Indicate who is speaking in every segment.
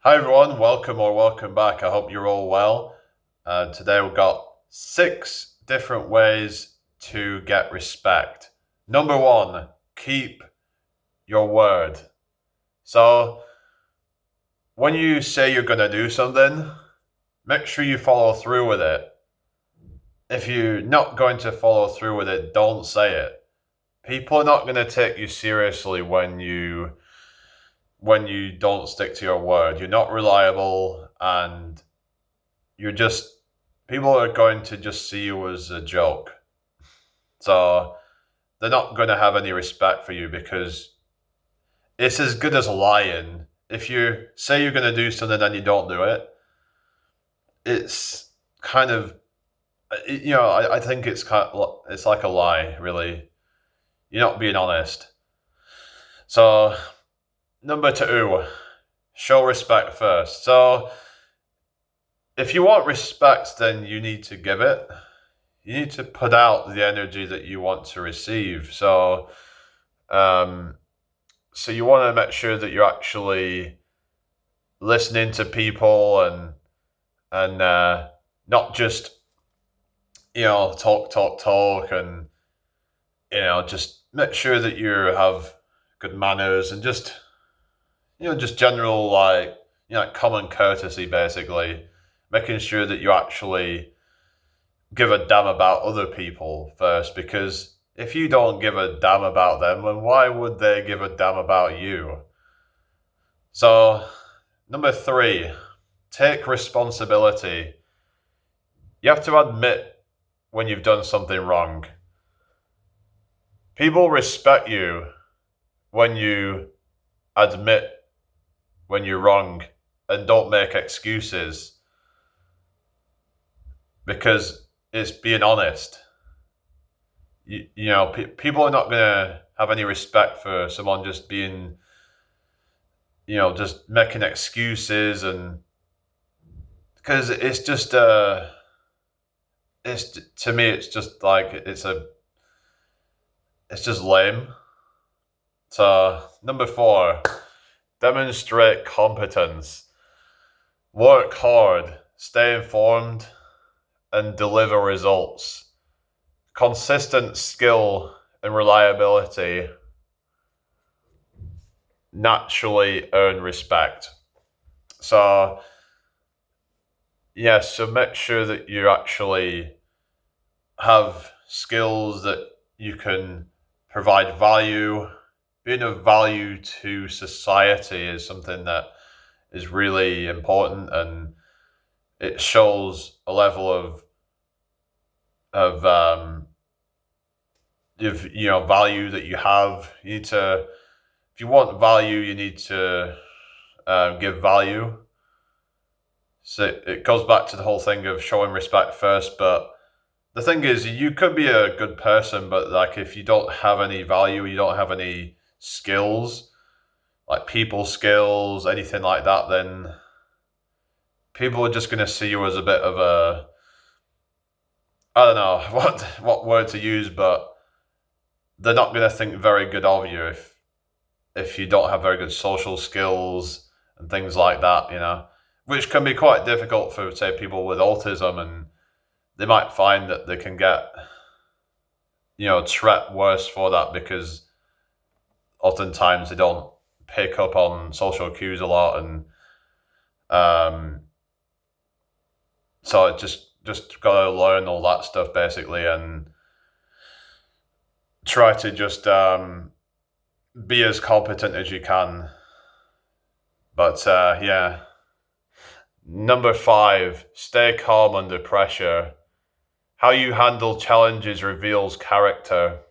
Speaker 1: Hi everyone, welcome or welcome back. I hope you're all well. Today we've got 6 different ways to get respect. Number one, keep your word. So when you say you're going to do something, make sure you follow through with it. If you're not going to follow through with it, don't say it. People are not going to take you seriously when you don't stick to your word. You're not reliable and you're just people are going to just see you as a joke. So they're not going to have any respect for you because it's as good as lying. If you say you're going to do something and you don't do it, it's kind of I think it's like a lie, really. You're not being honest. So number two, show respect first. So if you want respect, then you need to give it. You need to put out the energy that you want to receive. Um, so you want to make sure that you're actually listening to people and not just talk and just make sure that you have good manners and just general common courtesy, basically making sure that you actually give a damn about other people first, because if you don't give a damn about them, then why would they give a damn about you? So, number three, take responsibility. You have to admit when you've done something wrong. People respect you when you admit when you're wrong and don't make excuses, because it's being honest. People are not going to have any respect for someone just being, just making excuses, and because it's just, it's to me, it's just like it's just lame. So number four, demonstrate competence. Work hard, stay informed, and deliver results. Consistent skill and reliability naturally earn respect. So, yes, so make sure that you actually have skills that you can provide value. Being of value to society is something that is really important, and it shows a level of value that you have. You need to, if you want value, you need to give value. So it goes back to the whole thing of showing respect first. But the thing is, you could be a good person, but like if you don't have any value, you don't have any skills, like people skills, anything like that, then people are just going to see you as a bit of a, I don't know what word to use, but they're not going to think very good of you if you don't have very good social skills and things like that, which can be quite difficult for, say, people with autism, and they might find that they can get, treated worse for that because oftentimes they don't pick up on social cues a lot, and um, so it just gotta learn all that stuff basically, and try to just be as competent as you can. But yeah. Number five, stay calm under pressure. How you handle challenges reveals character.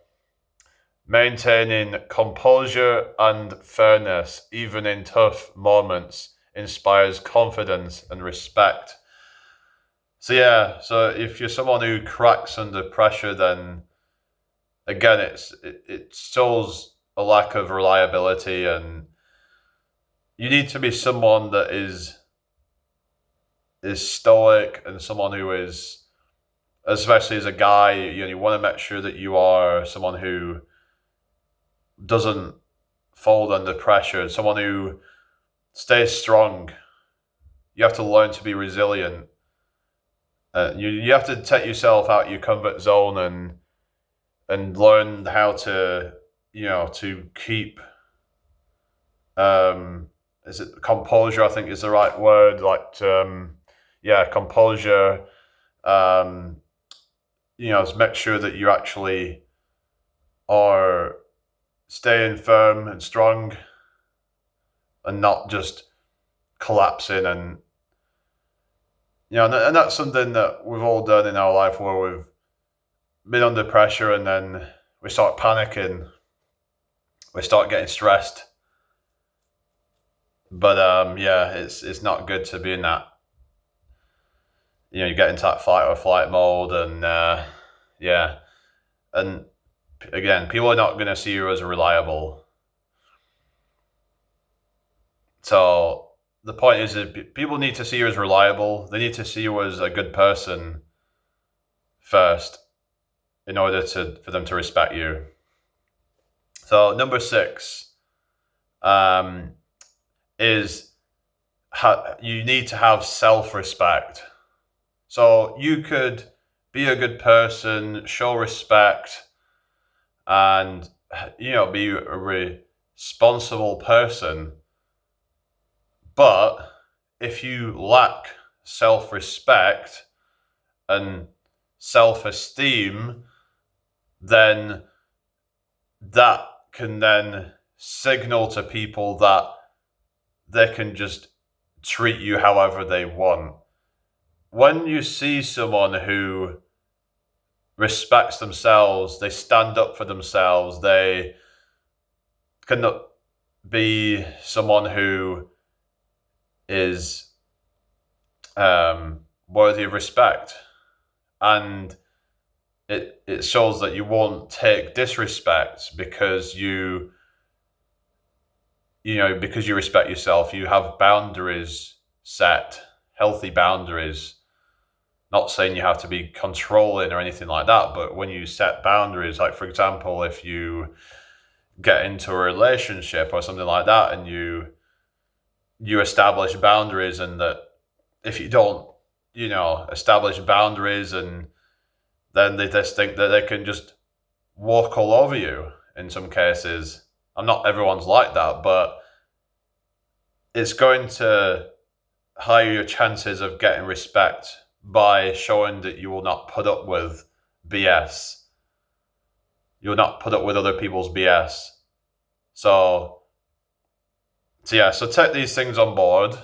Speaker 1: Maintaining composure and fairness, even in tough moments, inspires confidence and respect. So, yeah, so if you're someone who cracks under pressure, then again, it shows a lack of reliability, and you need to be someone that is stoic, and someone who is, especially as a guy, you want to make sure that you are someone who doesn't fold under pressure, someone who stays strong. you have to learn to be resilient. You have to take yourself out your comfort zone and learn how to, to keep, is it composure, I think is the right word, like, composure, to make sure that you actually are staying firm and strong and not just collapsing. And and that's something that we've all done in our life, where we've been under pressure and then we start panicking, we start getting stressed. But it's not good to be in that. You get into that fight or flight mode, and and again, people are not going to see you as reliable. So the point is that people need to see you as reliable. They need to see you as a good person first, in order for them to respect you. So number 6 is you need to have self-respect. So you could be a good person, show respect, and be a responsible person. But if you lack self-respect and self-esteem, then that can then signal to people that they can just treat you however they want. When you see someone who respects themselves, they stand up for themselves, they cannot be someone who is worthy of respect, and it shows that you won't take disrespect because because you respect yourself. You have boundaries set, healthy boundaries. Not saying you have to be controlling or anything like that, but when you set boundaries, like for example, if you get into a relationship or something like that, and you establish boundaries, and that if you don't, establish boundaries, and then they just think that they can just walk all over you in some cases. And not everyone's like that, but it's going to higher your chances of getting respect by showing that you will not put up with BS. You'll not put up with other people's BS. So take these things on board.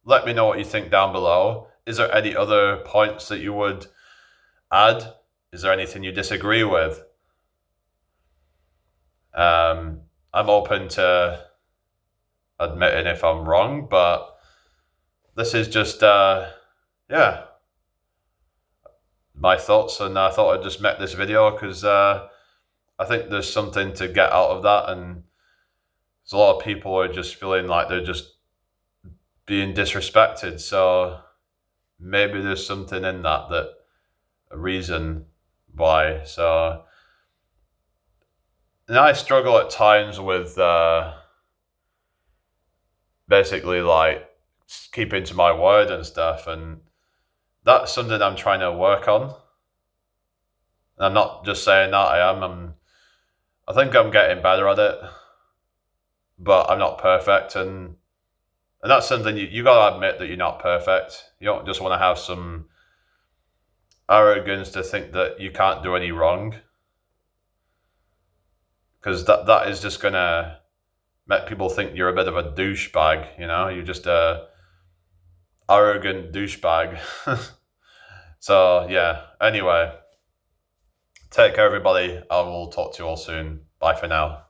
Speaker 1: Let me know what you think down below. Is there any other points that you would add? Is there anything you disagree with? I'm open to admitting if I'm wrong, but this is just my thoughts, and I thought I'd just make this video because I think there's something to get out of that, and there's a lot of people who are just feeling like they're just being disrespected. So maybe there's something in that a reason why. So, and I struggle at times with basically like keeping to my word and stuff, and that's something I'm trying to work on. And I'm not just saying that I am. I think I'm getting better at it, but I'm not perfect, and that's something you gotta admit that you're not perfect. You don't just want to have some arrogance to think that you can't do any wrong, because that is just gonna make people think you're a bit of a douchebag. You're just a arrogant douchebag. So anyway, take care everybody. I will talk to you all soon. Bye for now.